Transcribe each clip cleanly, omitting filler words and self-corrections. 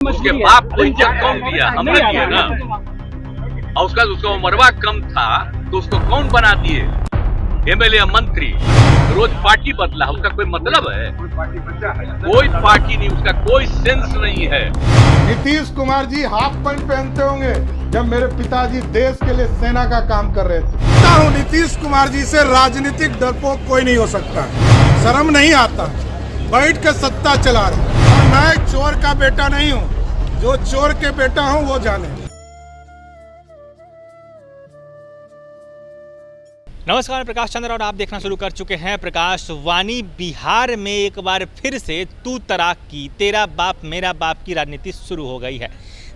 उसके बाप को इज्जत कौन दिया? हमने दिया ना। और उसका मरवा कम था तो उसको कौन बना दिए एमएलए मंत्री? रोज पार्टी बदला, उसका कोई मतलब है? कोई पार्टी नहीं, उसका कोई सेंस नहीं है। नीतीश कुमार जी हाफ पैंट पहनते होंगे जब मेरे पिताजी देश के लिए सेना का काम कर रहे थे। नीतीश कुमार जी से राजनीतिक डरपोक कोई नहीं हो सकता। शर्म नहीं आता, बैठ के सत्ता चला रहे। मैं चोर का बेटा नहीं हूँ, जो चोर के बेटा हूँ वो जाने। नमस्कार, प्रकाश चंद्र और आप देखना शुरू कर चुके हैं प्रकाश वाणी। बिहार में एक बार फिर से तू तराक की, तेरा बाप मेरा बाप की राजनीति शुरू हो गई है।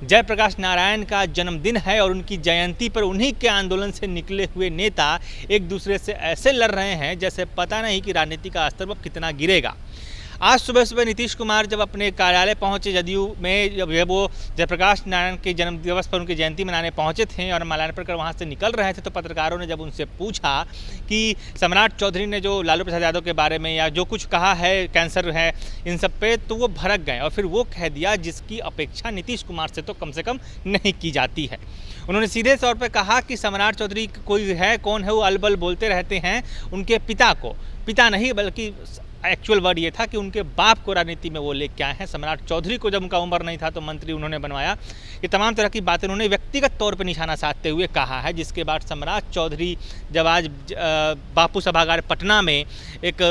जयप्रकाश नारायण का जन्मदिन है और उनकी जयंती पर उन्हीं के आंदोलन से निकले हुए नेता एक दूसरे से ऐसे लड़ रहे हैं जैसे पता नहीं कि राजनीति का स्तर अब कितना गिरेगा। आज सुबह सुबह नीतीश कुमार जब अपने कार्यालय पहुंचे जदयू में, जब वो जयप्रकाश नारायण के जन्म दिवस पर उनकी जयंती मनाने पहुंचे थे और माल्यार्पण कर वहां से निकल रहे थे, तो पत्रकारों ने जब उनसे पूछा कि सम्राट चौधरी ने जो लालू प्रसाद यादव के बारे में या जो कुछ कहा है, कैंसर है, इन सब पे, तो वो भड़क गए और फिर वो कह दिया जिसकी अपेक्षा नीतीश कुमार से तो कम से कम नहीं की जाती है। उन्होंने सीधे तौर पर कहा कि सम्राट चौधरी कोई है, कौन है, वो अलबल बोलते रहते हैं। उनके पिता को, पिता नहीं बल्कि एक्चुअल वर्ड ये था कि उनके बाप को राजनीति में वो लेके आए हैं। सम्राट चौधरी को जब उनका उम्र नहीं था तो मंत्री उन्होंने बनवाया। ये तमाम तरह की बातें उन्होंने व्यक्तिगत तौर पर निशाना साधते हुए कहा है, जिसके बाद सम्राट चौधरी जब आज बापू सभागार पटना में एक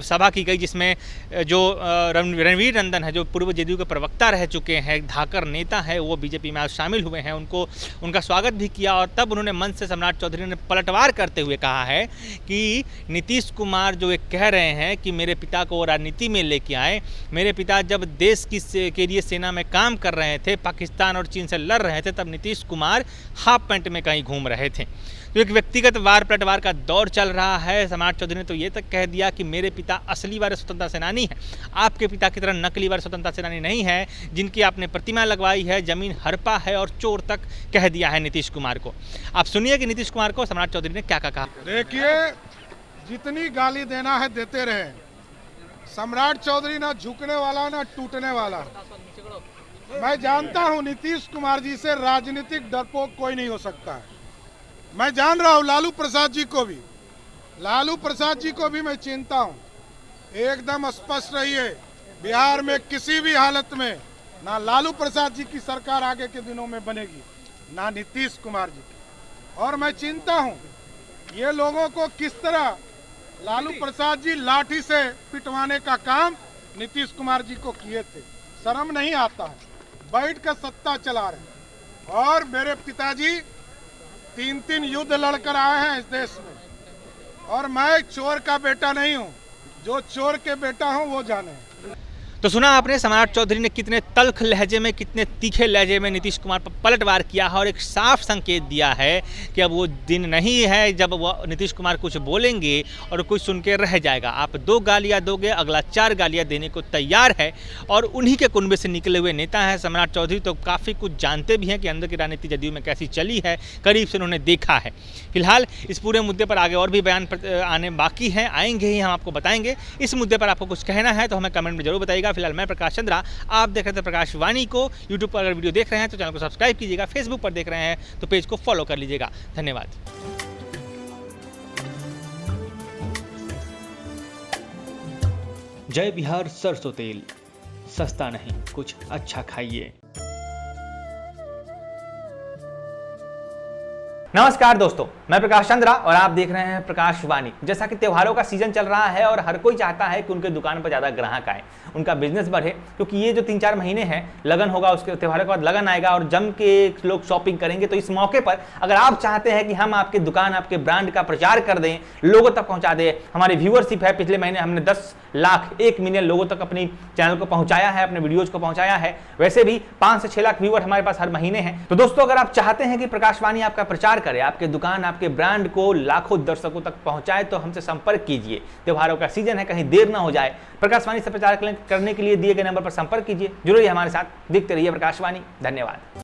सभा की गई जिसमें जो रणवीर रंजन है, जो पूर्व जदयू के प्रवक्ता रह चुके हैं, धाकर नेता है, वो बीजेपी में आज शामिल हुए हैं। उनका स्वागत भी किया और तब उन्होंने मंच से सम्राट चौधरी ने पलटवार करते हुए कहा है कि नीतीश कुमार जो एक कह रहे हैं कि मेरे पिता को राजनीति में लेके आए, मेरे पिता जब देश के लिए सेना में काम कर रहे थे, पाकिस्तान और चीन से लड़ रहे थे, तब नीतीश कुमार हाफ पैंट में कहीं घूम रहे थे। तो एक व्यक्तिगत वार पलटवार का दौर चल रहा है। सम्राट चौधरी ने तो ये तक कह दिया कि मेरे पिता असली वाले स्वतंत्रता सेनानी है, आपके पिता की तरह नकली वाले स्वतंत्रता सेनानी नहीं है, जिनकी आपने प्रतिमा लगवाई है, जमीन हड़पा है और चोर तक कह दिया है नीतीश कुमार को। आप सुनिए कि नीतीश कुमार को सम्राट चौधरी ने क्या कहा। देखिए, जितनी गाली देना है देते रहे। सम्राट चौधरी ना झुकने वाला ना टूटने वाला। मैं जानता हूं नीतीश कुमार जी से राजनीतिक डरपोक कोई नहीं हो सकता है। मैं जान रहा हूं लालू प्रसाद जी को भी मैं चिंता हूं। एकदम स्पष्ट रहिए, बिहार में किसी भी हालत में ना लालू प्रसाद जी की सरकार आगे के दिनों में बनेगी, ना नीतीश कुमार जी की। और मैं चिंता हूं ये लोगों को किस तरह लालू प्रसाद जी लाठी से पिटवाने का काम नीतीश कुमार जी को किए थे। शर्म नहीं आता है, बैठ कर सत्ता चला रहे। और मेरे पिताजी 3 युद्ध लड़कर आए हैं इस देश में, और मैं चोर का बेटा नहीं हूं, जो चोर के बेटा हूं वो जाने। तो सुना आपने सम्राट चौधरी ने कितने तल्ख लहजे में, कितने तीखे लहजे में नीतीश कुमार पर पलटवार किया है और एक साफ संकेत दिया है कि अब वो दिन नहीं है जब वो नीतीश कुमार कुछ बोलेंगे और कुछ सुन के रह जाएगा। आप 2 गालियां दोगे, अगला 4 गालियां देने को तैयार है। और उन्हीं के कुनबे से निकले हुए नेता हैं सम्राट चौधरी, तो काफ़ी कुछ जानते भी हैं कि अंदर की राजनीति जदयू में कैसी चली है, करीब से उन्होंने देखा है। फिलहाल इस पूरे मुद्दे पर आगे और भी बयान आने बाकी हैं, आएंगे ही, हम आपको बताएंगे। इस मुद्दे पर आपको कुछ कहना है तो हमें कमेंट में जरूर बताइएगा। फिलहाल मैं प्रकाश चंद्रा, आप देख रहे थे प्रकाश वाणी को। यूट्यूब पर अगर वीडियो देख रहे हैं तो चैनल को सब्सक्राइब कीजिएगा, फेसबुक पर देख रहे हैं तो पेज को फॉलो कर लीजिएगा। धन्यवाद। जय बिहार सरसों तेल, सस्ता नहीं, कुछ अच्छा खाइए। नमस्कार दोस्तों, मैं प्रकाश चंद्रा और आप देख रहे हैं प्रकाश वाणी। जैसा कि त्योहारों का सीजन चल रहा है और हर कोई चाहता है कि उनके दुकान पर ज़्यादा ग्राहक आए, उनका बिजनेस बढ़े, क्योंकि ये जो 3-4 महीने हैं, लगन होगा, उसके त्योहारों के बाद लगन आएगा और जम के लोग शॉपिंग करेंगे। तो इस मौके पर अगर आप चाहते हैं कि हम आपके दुकान, आपके ब्रांड का प्रचार कर दें, लोगों तक पहुँचा दें, हमारी व्यूअरशिप है, पिछले महीने हमने 10 लाख 1 मिलियन लोगों तक अपनी चैनल को पहुँचाया है, अपने वीडियोज़ को पहुँचाया है। वैसे भी 5 से 6 लाख व्यूअर हमारे पास हर महीने हैं। तो दोस्तों, अगर आप चाहते हैं कि प्रकाश वाणी आपका प्रचार करे, आपके दुकान, आपके ब्रांड को लाखों दर्शकों तक पहुंचाए, तो हमसे संपर्क कीजिए। त्योहारों का सीजन है, कहीं देर ना हो जाए। प्रकाश वाणी से प्रचार करने के लिए दिए गए नंबर पर संपर्क कीजिए। जुड़िए हमारे साथ, देखते रहिए प्रकाश वाणी। धन्यवाद।